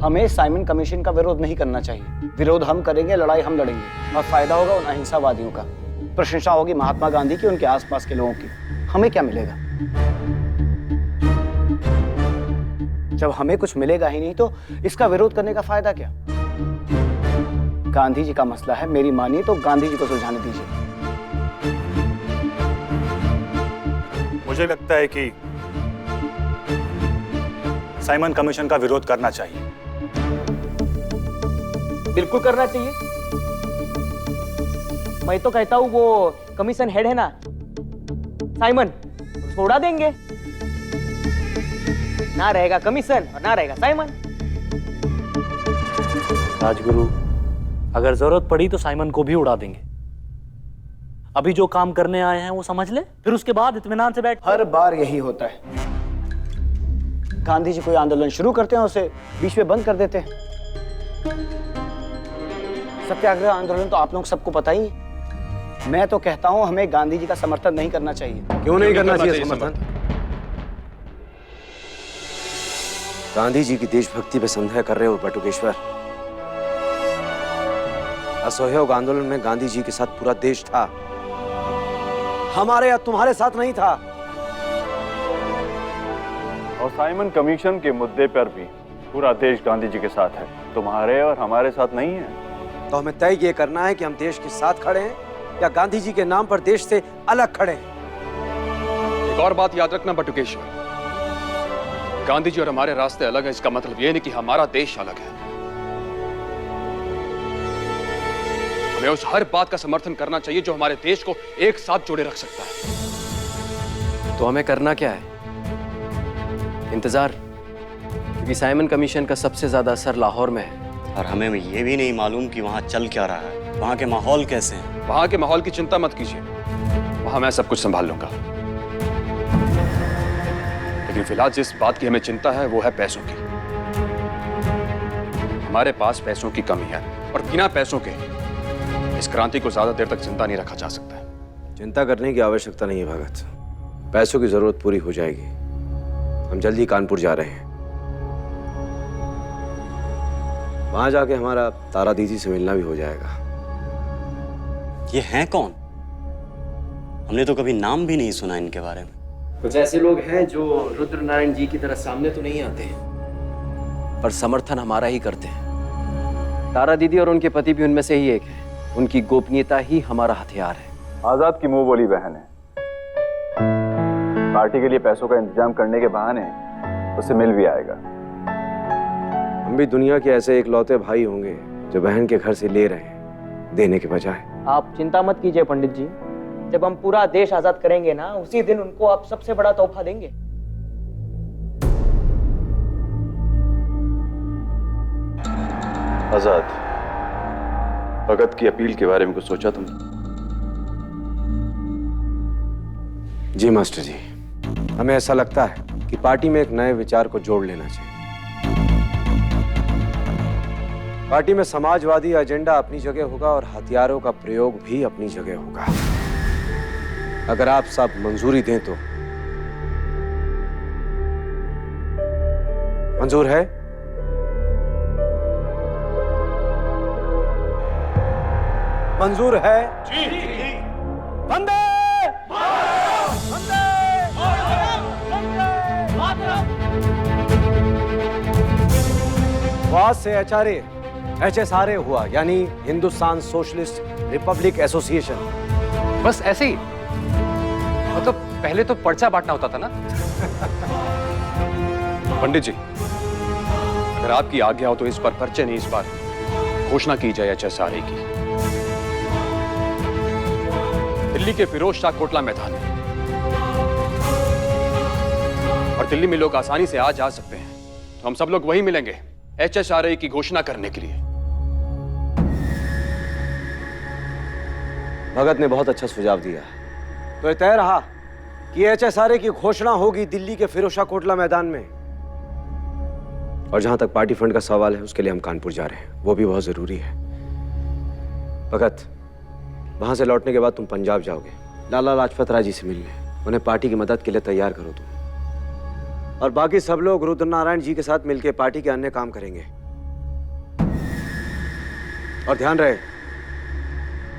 हमें Simon commission का विरोध नहीं करना चाहिए। विरोध हम करेंगे, लड़ाई हम लड़ेंगे और फायदा होगा उन अहिंसावादियों का। प्रशंसा होगी महात्मा गांधी की, उनके आसपास के लोगों की। हमें क्या मिलेगा? जब हमें कुछ मिलेगा ही नहीं तो इसका विरोध करने का फायदा क्या? गांधी जी का मसला है, मेरी मानिए तो गांधी जी को सुलझाने दीजिए। मुझे लगता है कि साइमन कमीशन का विरोध करना चाहिए। बिल्कुल करना चाहिए। मैं तो कहता हूं वो कमीशन हेड है ना साइमन, उसको उड़ा देंगे। ना रहेगा कमीशन और ना रहेगा साइमन। राजगुरु, अगर जरूरत पड़ी तो साइमन को भी उड़ा देंगे। अभी जो काम करने आए हैं वो समझ ले, फिर उसके बाद इत्मीनान से बैठ। हर बार यही होता है। गांधी जी कोई आंदोलन शुरू करते हैं, उसे बीच में बंद कर देते हैं। सत्याग्रह आंदोलन तो आप लोग सबको पता ही है। मैं तो कहता हूं हमें गांधी जी का समर्थन नहीं करना चाहिए। क्यों नहीं करना चाहिए समर्थन? गांधी जी की देशभक्ति पे संदेह कर रहे हो बटुकेश्वर। असहयोग आंदोलन में गांधी जी के साथ पूरा देश था, हमारे या तुम्हारे साथ नहीं था। और साइमन कमीशन के मुद्दे पर भी पूरा देश गांधी जी के साथ है, तुम्हारे और हमारे साथ नहीं है। तो हमें तय ये करना है कि हम देश के साथ खड़े हैं या गांधी जी के नाम पर देश से अलग खड़े हैं। एक और बात याद रखना बटुकेश्वर, गांधी जी और हमारे रास्ते अलग है, इसका मतलब ये नहीं कि हमारा देश अलग है। हमें उस हर बात का समर्थन करना चाहिए जो हमारे देश को एक साथ जोड़े रख सकता है। तो हमें करना क्या है? इंतजार, क्योंकि साइमन कमीशन का सबसे ज्यादा असर लाहौर में है और हमें ये भी नहीं मालूम कि वहाँ चल क्या रहा है, वहाँ के माहौल कैसे हैं। वहां के माहौल की चिंता मत कीजिए, वहां मैं सब कुछ संभाल लूंगा। लेकिन फिलहाल जिस बात की हमें चिंता है वो है पैसों की। हमारे पास पैसों की कमी है और बिना पैसों के इस क्रांति को ज्यादा देर तक जिंदा नहीं रखा जा सकता है। चिंता करने की आवश्यकता नहीं है भगत, पैसों की जरूरत पूरी हो जाएगी। हम जल्दी कानपुर जा रहे हैं, वहां जाके हमारा तारा दीदी से मिलना भी हो जाएगा। ये हैं कौन? हमने तो कभी नाम भी नहीं सुना इनके बारे में। कुछ ऐसे लोग हैं जो रुद्र नारायण जी की तरह सामने तो नहीं आते हैं, पर समर्थन हमारा ही करते हैं। तारा दीदी और उनके पति भी उनमें से ही एक है। उनकी गोपनीयता ही हमारा हथियार है। आजाद की मुंह बोली बहन है, पार्टी के लिए पैसों का इंतजाम करने के बहाने उससे मिल भी आएगा। हम भी दुनिया के ऐसे इकलौते भाई होंगे जो बहन के घर से ले रहे हैं, देने के बजाय। आप चिंता मत कीजिए पंडित जी, जब हम पूरा देश आजाद करेंगे ना, उसी दिन उनको आप सबसे बड़ा तोहफा देंगे। आजाद, भगत की अपील के बारे में कुछ सोचा तुमने? जी मास्टर जी, हमें ऐसा लगता है कि पार्टी में एक नए विचार को जोड़ लेना चाहिए। पार्टी में समाजवादी एजेंडा अपनी जगह होगा और हथियारों का प्रयोग भी अपनी जगह होगा। अगर आप सब मंजूरी दें तो। मंजूर है? मंजूर है? जी, जी। वंदे मातरम! वंदे मातरम! वंदे मातरम! वाद से HSRA हुआ, यानी हिंदुस्तान सोशलिस्ट रिपब्लिक एसोसिएशन। बस ऐसे ही, मतलब पहले तो पर्चा बांटना होता था ना। पंडित जी, अगर आपकी आज्ञा हो तो इस बार पर्चे नहीं, इस बार घोषणा की जाए HSRA की। दिल्ली के फिरोज शाह कोटला मैदान में, और दिल्ली में लोग आसानी से आ जा सकते हैं, तो हम सब लोग वहीं मिलेंगे HSRA की घोषणा करने के लिए। भगत ने बहुत अच्छा सुझाव दिया। तो ये तय रहा कि HSRA की घोषणा होगी दिल्ली के फिरोज शाह कोटला मैदान में। और जहां तक पार्टी फंड का सवाल है, उसके लिए हम कानपुर जा रहे हैं, वो भी बहुत जरूरी है। भगत, वहां से लौटने के बाद तुम पंजाब जाओगे, लाला लाजपत राय जी से मिलने। उन्हें पार्टी की मदद के लिए तैयार करो तुम। और बाकी सब लोग रुद्र नारायण जी के साथ मिलकर पार्टी के अन्य काम करेंगे। और ध्यान रहे,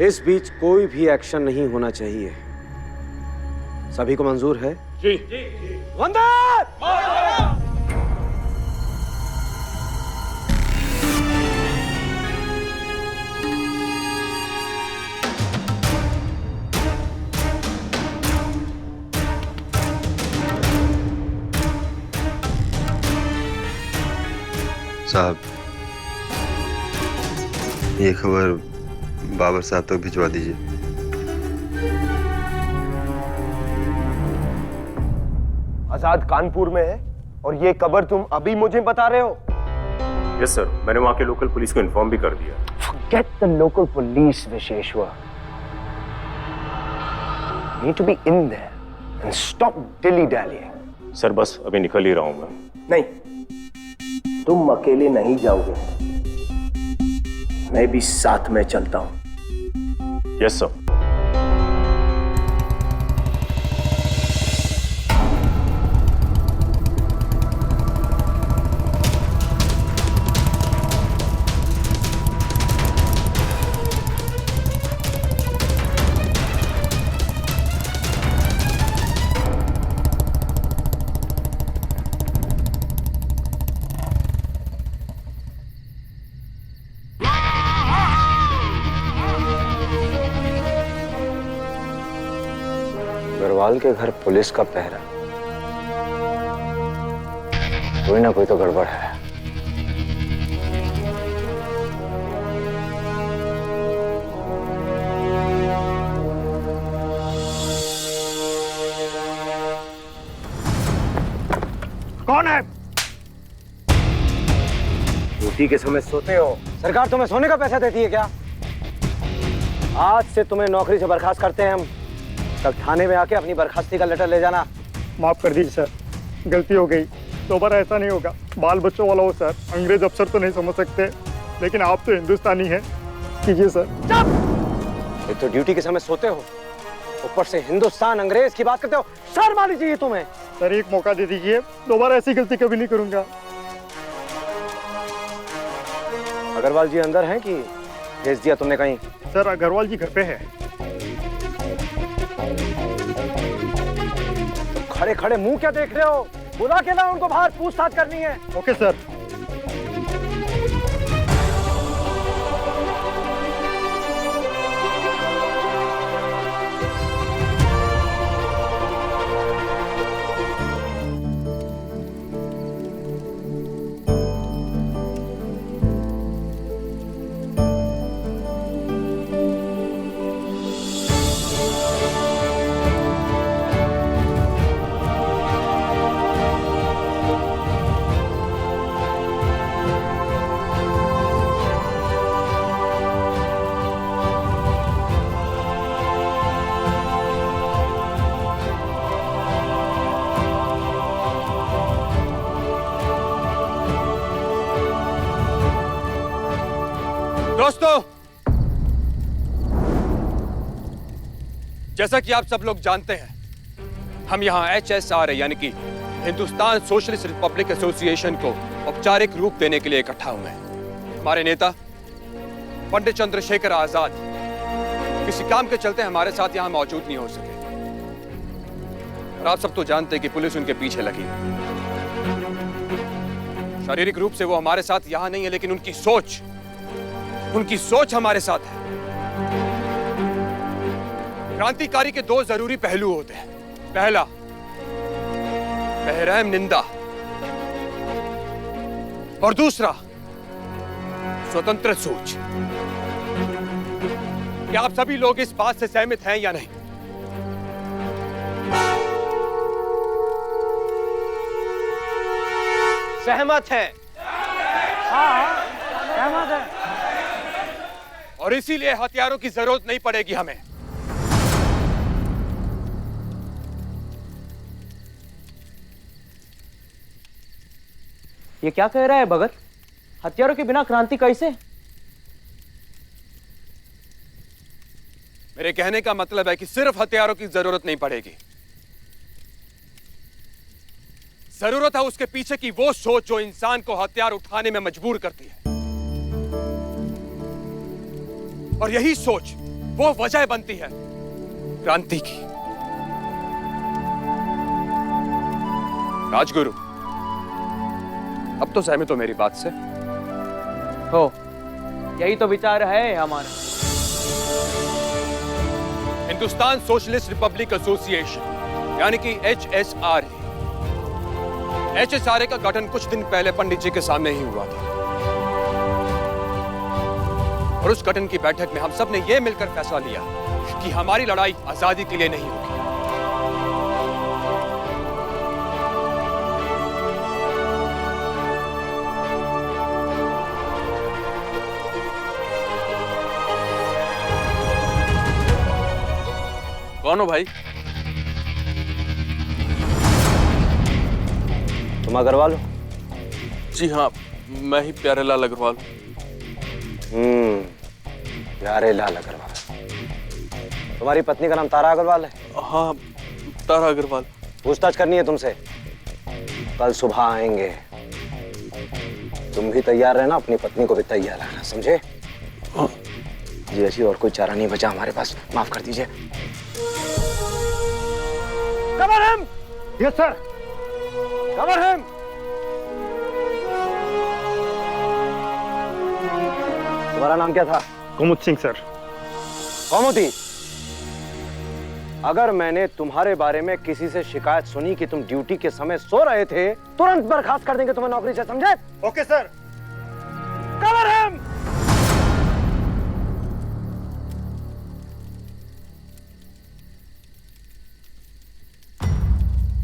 इस बीच कोई भी एक्शन नहीं होना चाहिए। सभी को मंजूर है? जी। वंदे! साहब, ये खबर बाबर साहब तक भिजवा दीजिए। आजाद कानपुर में है और ये खबर तुम अभी मुझे बता रहे हो? यस सर, मैंने वहाँ के लोकल पुलिस को इन्फॉर्म भी कर दिया। Forget the local police, Visheshwar. You need to be in there and stop dilly-dallying. Sir बस अभी निकल ही रहा हूँ मैं। नहीं, तुम अकेले नहीं जाओगे, मैं भी साथ में चलता हूं। Yes sir. अग्रवाल के घर पुलिस का पहरा, कोई ना कोई तो गड़बड़ है। कौन है? ड्यूटी के समय सोते हो? सरकार तुम्हें सोने का पैसा देती है क्या? आज से तुम्हें नौकरी से बर्खास्त करते हैं हम। कल थाने में आके अपनी बर्खास्ती का लेटर ले जाना। माफ कर दीजिए सर, गलती हो गई, दोबारा ऐसा नहीं होगा। बाल बच्चों वाला हो सर, अंग्रेज अफसर तो नहीं समझ सकते, लेकिन आप तो हिंदुस्तानी हैं। कीजिए सर। चुप! एक तो ड्यूटी के समय सोते हो, ऊपर से हिंदुस्तान अंग्रेज की बात करते हो। शर्म आनी चाहिए तुम्हें। सर एक मौका दे दीजिए, दोबारा ऐसी गलती कभी नहीं करूंगा। अग्रवाल जी अंदर हैं कि भेज दिया तुमने कहीं? सर अग्रवाल जी घर पे है। खड़े खड़े मुंह क्या देख रहे हो? बुला के लाओ उनको बाहर, पूछताछ करनी है। Okay sir. दोस्तों, जैसा कि आप सब लोग जानते हैं, हम यहां HSR यानी कि हिंदुस्तान सोशलिस्ट रिपब्लिक एसोसिएशन को औपचारिक रूप देने के लिए इकट्ठा हुए हैं। हमारे नेता पंडित चंद्रशेखर आजाद किसी काम के चलते हमारे साथ यहां मौजूद नहीं हो सके, और आप सब तो जानते हैं कि पुलिस उनके पीछे लगी। शारीरिक रूप से वो हमारे साथ यहां नहीं है, लेकिन उनकी सोच हमारे साथ है। क्रांतिकारी के दो जरूरी पहलू होते हैं। पहला, बेरहम निंदा, और दूसरा, स्वतंत्र सोच। क्या आप सभी लोग इस बात से सहमत हैं या नहीं? सहमत है। हाँ, सहमत है। और इसीलिए हथियारों की जरूरत नहीं पड़ेगी हमें। ये क्या कह रहा है भगत? हथियारों के बिना क्रांति कैसे? मेरे कहने का मतलब है कि सिर्फ हथियारों की जरूरत नहीं पड़ेगी, जरूरत है उसके पीछे की वो सोच जो इंसान को हथियार उठाने में मजबूर करती है। और यही सोच वो वजह बनती है क्रांति की। राजगुरु, अब तो सहमत हो मेरी बात से? हो, यही तो विचार है हमारा। हिंदुस्तान सोशलिस्ट रिपब्लिक एसोसिएशन यानी कि HSRA। HSRA का गठन कुछ दिन पहले पंडित जी के सामने ही हुआ था और उस गठन की बैठक में हम सब ने यह मिलकर फैसला लिया कि हमारी लड़ाई आजादी के लिए नहीं होगी। कौन हो भाई? तुम अग्रवाल हो? जी हाँ, मैं ही प्यारेलाल अग्रवाल। प्यारेलाल अग्रवाल। तुम्हारी पत्नी का नाम तारा अग्रवाल है? हाँ, तारा अग्रवाल। पूछताछ करनी है तुमसे। कल सुबह आएंगे। तुम भी तैयार रहना, अपनी पत्नी को भी तैयार रहना, समझे? जी अच्छी, और कोई चारा नहीं बचा हमारे पास, माफ कर दीजिए। Cover him! Yes sir. Cover him! तुम्हारा नाम क्या था? कुमुद सिंह सर। कौमुदी, अगर मैंने तुम्हारे बारे में किसी से शिकायत सुनी कि तुम ड्यूटी के समय सो रहे थे, तुरंत बर्खास्त कर देंगे तुम्हें नौकरी से, समझे? Okay sir. Cover him!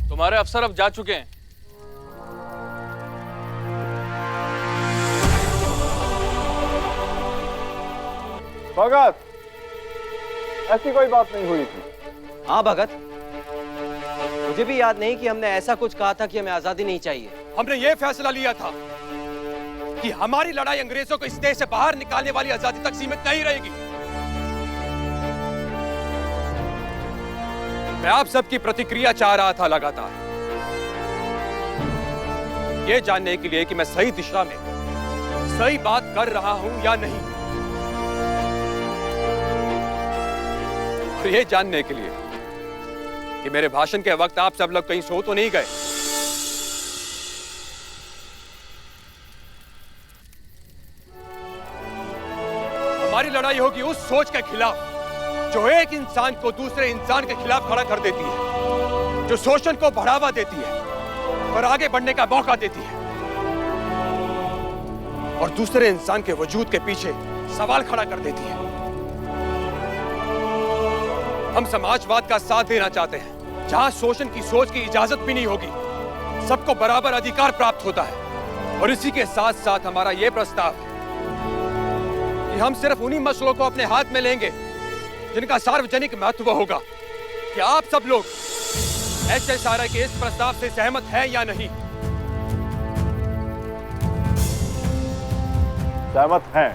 तुम्हारे अफसर अब जा चुके हैं। भगत, ऐसी कोई बात नहीं हुई थी। हाँ भगत, मुझे भी याद नहीं कि हमने ऐसा कुछ कहा था कि हमें आजादी नहीं चाहिए। हमने ये फैसला लिया था कि हमारी लड़ाई अंग्रेजों को इस देश से बाहर निकालने वाली आजादी तक सीमित नहीं रहेगी। मैं आप सबकी प्रतिक्रिया चाह रहा था लगातार, ये जानने के लिए कि मैं सही दिशा में सही बात कर रहा हूं या नहीं, और ये जानने के लिए कि मेरे भाषण के वक्त आप सब लोग कहीं सो तो नहीं गए। हमारी लड़ाई होगी उस सोच के खिलाफ जो एक इंसान को दूसरे इंसान के खिलाफ खड़ा कर देती है, जो शोषण को बढ़ावा देती है और आगे बढ़ने का मौका देती है, और दूसरे इंसान के वजूद के पीछे सवाल खड़ा कर देती है। हम समाजवाद का साथ देना चाहते हैं, जहां शोषण की सोच की इजाजत भी नहीं होगी, सबको बराबर अधिकार प्राप्त होता है। और इसी के साथ साथ हमारा यह प्रस्ताव है कि हम सिर्फ उन्हीं मसलों को अपने हाथ में लेंगे जिनका सार्वजनिक महत्व होगा। क्या आप सब लोग HSRA के इस प्रस्ताव से सहमत हैं या नहीं? सहमत हैं।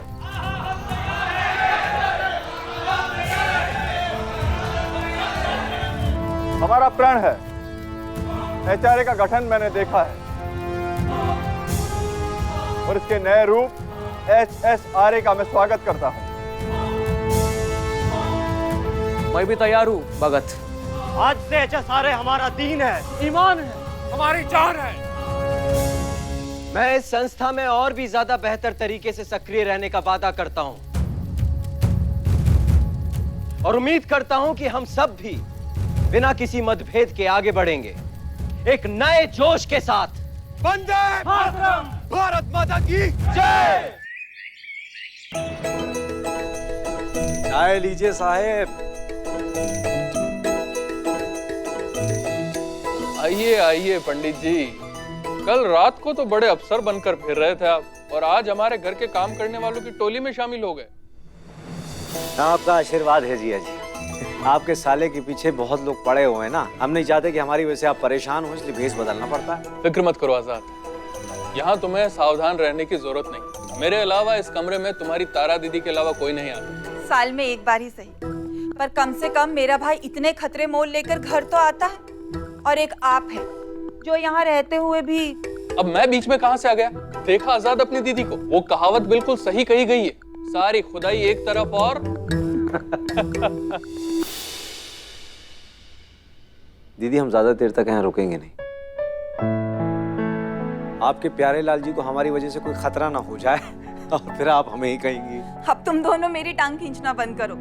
हमारा प्रण है, HRA का गठन मैंने देखा है और इसके नए रूप HSRA का मैं स्वागत करता हूं। मैं भी तैयार हूँ भगत। आज से HSRA हमारा दीन है, ईमान है, हमारी जान है। मैं इस संस्था में और भी ज्यादा बेहतर तरीके से सक्रिय रहने का वादा करता हूं और उम्मीद करता हूं कि हम सब भी बिना किसी मतभेद के आगे बढ़ेंगे, एक नए जोश के साथ। वंदे मातरम! भारत माता की जय! चाय लीजिए साहेब। आइए आइए पंडित जी, कल रात को तो बड़े अफसर बनकर फिर रहे थे आप, और आज हमारे घर के काम करने वालों की टोली में शामिल हो गए। आपका आशीर्वाद है जिया जी। आपके साले के पीछे बहुत लोग पड़े हुए हैं ना, हम नहीं चाहते कि हमारी वजह से आप परेशान हो, इसलिए भेष बदलना पड़ता है। फिक्र मत करो आजाद, यहाँ तुम्हें सावधान रहने की जरूरत नहीं। मेरे अलावा इस कमरे में तुम्हारी तारा दीदी के अलावा कोई नहीं आता। साल में एक बार ही सही, पर कम से कम मेरा भाई इतने खतरे मोल लेकर घर तो आता है। और एक आप है जो यहाँ रहते हुए भी। अब मैं बीच में कहां से आ गया? देखा आजाद अपनी दीदी को, वो कहावत बिल्कुल सही कही गई है, सारी खुदाई एक तरफ और दीदी हम ज्यादा देर तक यहाँ रुकेंगे नहीं। आपके प्यारे लाल जी को हमारी वजह से कोई खतरा ना हो जाए और फिर आप हमें ही कहेंगी। अब तुम दोनों मेरी टांग खींचना बंद करो।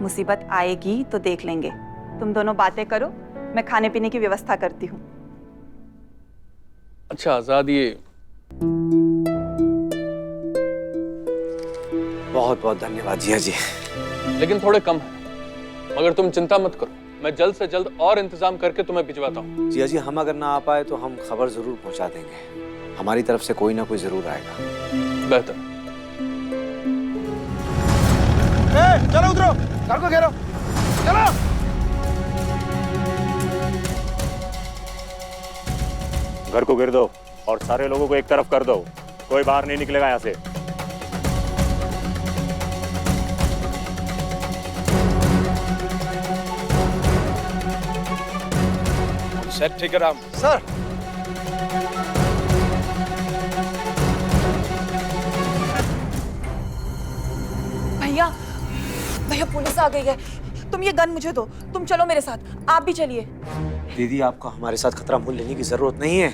मुसीबत आएगी तो देख लेंगे। तुम दोनों बातें करो, मैं खाने पीने की व्यवस्था करती हूँ। अच्छा आजाद, ये बहुत बहुत धन्यवाद जिया जी। लेकिन थोड़े कम है, मगर तुम चिंता मत करो, मैं जल्द से जल्द और इंतजाम करके तुम्हें भिजवाता हूँ। जिया जी हम अगर ना आ पाए तो हम खबर जरूर पहुंचा देंगे। हमारी तरफ से कोई ना कोई जरूर आएगा। बेहतर। चलो उतरो, घर को घेरो, चलो। घर को घेर दो और सारे लोगों को एक तरफ कर दो, कोई बाहर नहीं निकलेगा यहाँ से। सेट ठीक है राम सर। भैया, भैया पुलिस आ गई है। तुम ये गन मुझे दो, तुम चलो मेरे साथ, आप भी चलिए। दीदी आपको हमारे साथ खतरा मोल लेने की जरूरत नहीं है,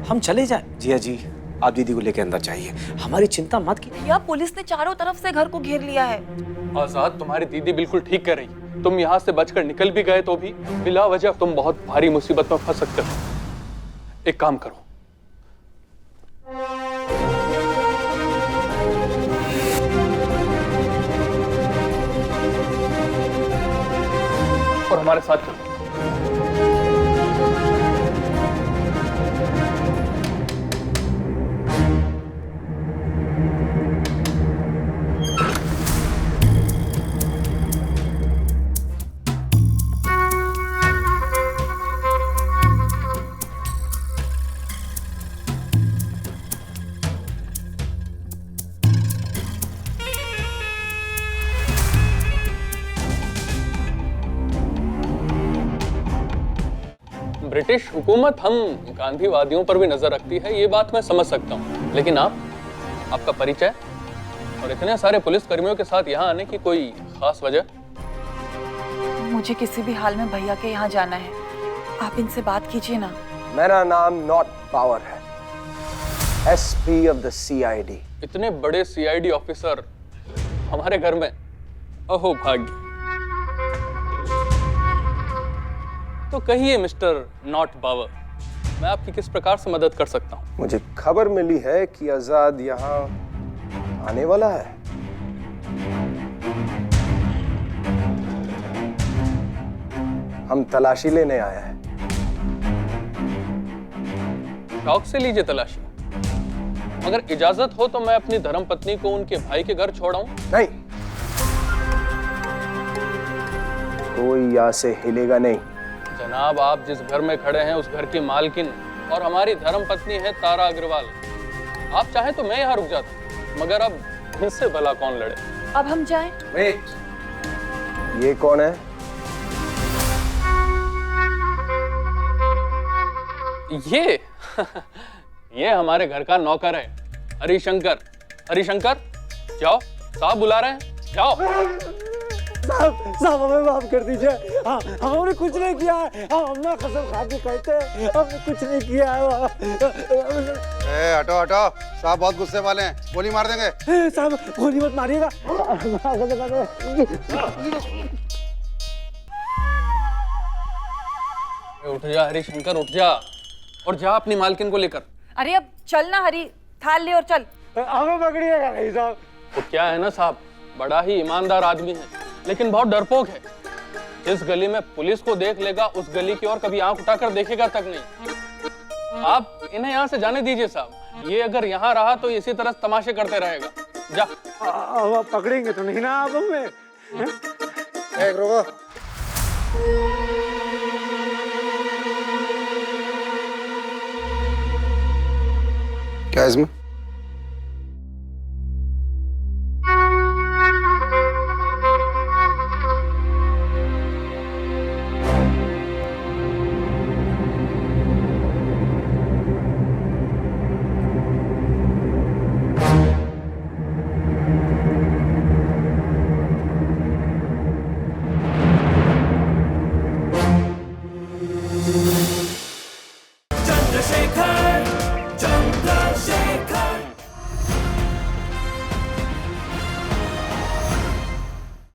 हम चले जाएं। जिया जी आप दीदी को लेकर अंदर जाइए, हमारी चिंता मत कीजिए। भैया पुलिस ने चारों तरफ से घर को घेर लिया है। आजाद, तुम्हारी दीदी बिल्कुल ठीक कह रही है। तुम यहाँ से बचकर निकल भी गए तो भी बिला वजह तुम बहुत भारी मुसीबत में फंस सकते हो। एक काम करो, और हमारे साथ चलो। ब्रिटिश हुकूमत हम गांधीवादियों पर भी नजर रखती है, ये बात मैं समझ सकता हूँ, लेकिन आपका परिचय और इतने सारे पुलिस कर्मियों के साथ यहाँ आने की कोई खास वजह? मुझे किसी भी हाल में भैया के यहाँ जाना है, आप इनसे बात कीजिए ना। मेरा नाम नॉट पावर है, एसपी ऑफ द सीआईडी। इतने बड़े सीआईडी ऑफिसर हमारे घर में, अहो भाग्य। तो कहिए मिस्टर नॉट पावर, मैं आपकी किस प्रकार से मदद कर सकता हूँ? मुझे खबर मिली है कि आजाद यहाँ आने वाला है। हम तलाशी लेने आए हैं। शौक से लीजिए तलाशी, अगर इजाजत हो तो मैं अपनी धर्मपत्नी को उनके भाई के घर छोड़ाऊं? नहीं, कोई यहाँ से हिलेगा नहीं। जनाब, आप जिस घर में खड़े हैं उस घर की मालकिन और हमारी धर्मपत्नी है तारा अग्रवाल। आप चाहें तो मैं यहाँ रुक जाता, मगर अब इनसे भला कौन लड़े। अब हम जाएं? वेट, ये कौन है? ये हमारे घर का नौकर है, हरिशंकर। हरिशंकर, जाओ, साहब बुला रहे हैं, जाओ। साहब हमें माफ कर दीजिए, हमने कुछ नहीं किया है, हमने कसम खा के कहते हैं हमने कुछ नहीं किया है। हटो हटो, साहब बहुत गुस्से वाले हैं, गोली मार देंगे। साहब गोली मत मारिएगा। उठ जा हरिशंकर, उठ जा और जा अपनी मालकिन को लेकर। अरे अब चल ना हरी, थाल ले और चल। हमें पकड़िएगा नहीं साहब। वो क्या है ना साहब, बड़ा ही ईमानदार आदमी है, लेकिन बहुत डरपोक है। जिस गली में पुलिस को देख लेगा उस गली की ओर कभी आंख उठाकर देखेगा तक नहीं। आप इन्हें यहाँ से जाने दीजिए साहब, ये अगर यहाँ रहा तो इसी तरह तमाशे करते रहेगा। जा। अब पकड़ेंगे तो नहीं ना आप हमें? एक रुको। क्या इसमें?